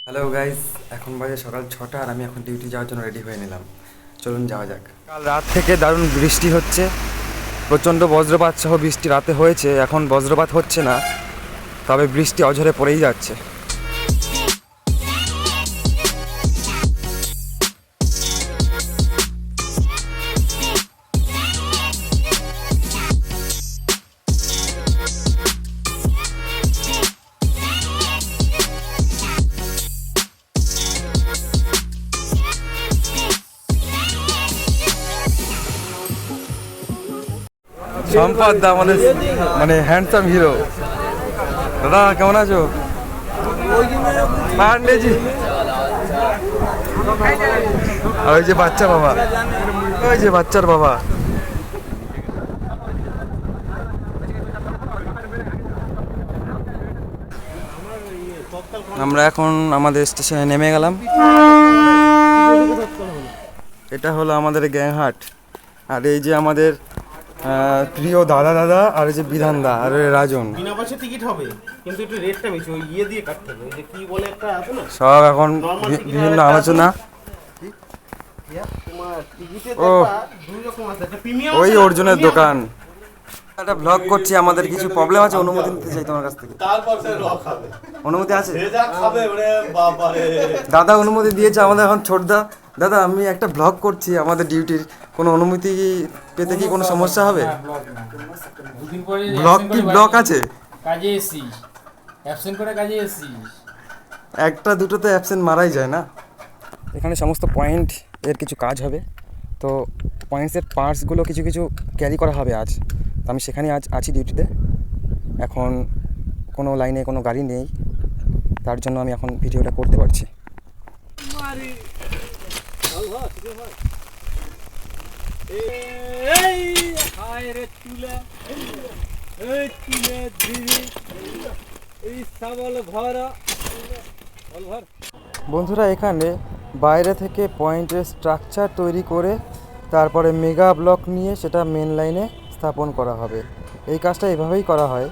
Hello guys, এখন বাজে সকাল 6টা আর আমি এখন ডিউটি যাওয়ার জন্য রেডি হয়ে নিলাম। চলুন যাওয়া যাক। কাল রাত থেকে দারুণ বৃষ্টি হচ্ছে, প্রচণ্ড বজ্রপাত সহ বৃষ্টি রাতে হয়েছে। এখন বজ্রপাত হচ্ছে না, তবে বৃষ্টি অঝরে পড়েই যাচ্ছে। সম্পদ দা মানে হ্যান্ডসাম হিরো। দাদা কেমন আছো? পান্ডেজি আর ওই যে বাচ্চা বাবা, ওই যে বাচ্চার বাবা। আমরা এখন আমাদের স্টেশনে নেমে গেলাম। এটা হলো আমাদের গ্যাংহাট। আর এই যে আমাদের প্রিয় দাদা দাদা আর এই যে বিধান দা আর রাজন। বিনা পয়সা টিকিট হবে, কিন্তু একটু রেটটা বেশি, ওই ইয়ে দিয়ে কাটতে হবে, ওই যে কি বলে একটা আছে না, সব এখন বিভিন্ন আলোচনা। তোমার টিকিটে ও দেখবা দুই রকম আছে, একটা প্রিমিয়াম ওই অর্জুনের দোকান। একটা ব্লগ করছি, আমাদের কিছু প্রবলেম আছে, অনুমতি নিতে চাই তোমার কাছ থেকে। তারপর সে রক খাবে, অনুমতি আছে? সে যা খাবে ওরে বাবা রে। দাদা অনুমতি দিয়েছে আমাদের। এখন ছোটদা, দাদা আমি একটা ব্লগ করছি আমাদের ডিউটির, কোনো অনুমতি পেতে কি কোনো সমস্যা হবে? ব্লগ কি ব্লগ আছে? কাজে এসছি, অ্যাবসেন্ট করে কাজে এসছি। একটা দুটোতে অ্যাবসেন্ট মারাই যায় না। এখানে সমস্ত পয়েন্ট এর কিছু কাজ হবে, তো পয়েন্টসের পার্টসগুলো কিছু কিছু ক্যারি করা হবে আজ। তো আমি সেখানে আজ আছি ডিউটিতে। এখন কোনো লাইনে কোনো গাড়ি নেই, তার জন্য আমি এখন ভিডিওটা করতে পারছি। বন্ধুরা, এখানে বাইরে থেকে পয়েন্টের স্ট্রাকচার তৈরি করে তারপরে মেগা ব্লক নিয়ে সেটা মেন লাইনে স্থাপন করা হবে। এই কাজটা এভাবেই করা হয়।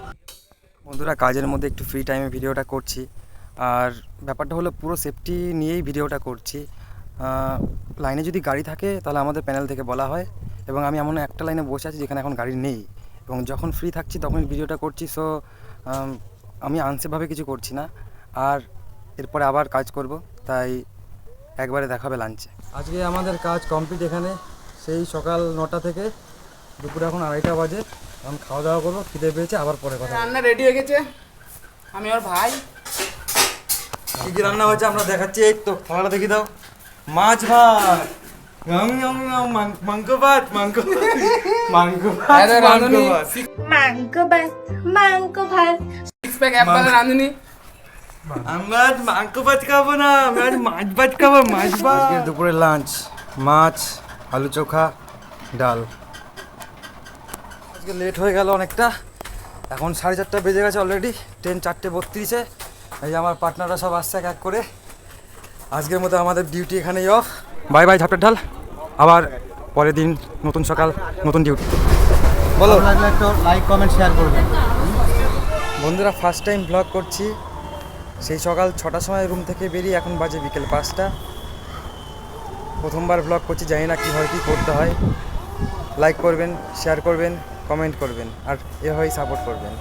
বন্ধুরা, কাজের মধ্যে একটু ফ্রি টাইমে ভিডিওটা করছি। আর ব্যাপারটা হলো পুরো সেফটি নিয়েই ভিডিওটা করছি। লাইনে যদি গাড়ি থাকে তাহলে আমাদের প্যানেল থেকে বলা হয়, এবং আমি এমন একটা লাইনে বসে আছি যেখানে এখন গাড়ি নেই, এবং যখন ফ্রি থাকছি তখন ভিডিওটা করছি। সো আমি আনসেফভাবে কিছু করছি না। আর এরপরে আবার কাজ করব, তাই একবারে দেখাবে লাঞ্চে। আজকে আমাদের কাজ কমপ্লিট এখানে, সেই সকাল 9টা থেকে দুপুর এখন 2:30 বাজে। এখন খাওয়া দাওয়া করবো, খিদে পেয়েছে, আবার পরে কথা। রান্না রেডি হয়ে গেছে, আমি ওর ভাই। কী কী রান্না হয়েছে আমরা দেখাচ্ছি। এই তো থালাটা দেখি দাও। মাছ ভাত, মাংস ভাত, মাংস রাঁধুনি সিক্স প্যাক অ্যাপেল রাঁধুনি। আমরা মাংস ভাত খাবো না, আমরা মাছ ভাত খাবো, মাছ ভাত। দুপুরে লাঞ্চ মাছ, আলু চোখা, ডাল। আজকে লেট হয়ে গেল অনেকটা, এখন 4:30 বেজে গেছে অলরেডি। ট্রেন 4:32-এ। এই আমার পার্টনাররা সব আসছে এক এক করে। আজকের মতো আমাদের ডিউটি এখানেই অফ। বাই বাই ঝাপটার ঢাল, আবার পরের দিন নতুন সকাল নতুন ডিউটি। বলো, একটু লাইক কমেন্ট শেয়ার করবেন। বন্ধুরা, ফার্স্ট টাইম ব্লগ করছি। সেই সকাল 6টার সময় রুম থেকে বেরিয়ে এখন বাজে বিকেল 5টা। প্রথমবার ব্লগ করছি, জানি না কী হয়, কী করতে হয়। লাইক করবেন, শেয়ার করবেন, কমেন্ট করবেন, আর এভাবেই সাপোর্ট করবেন।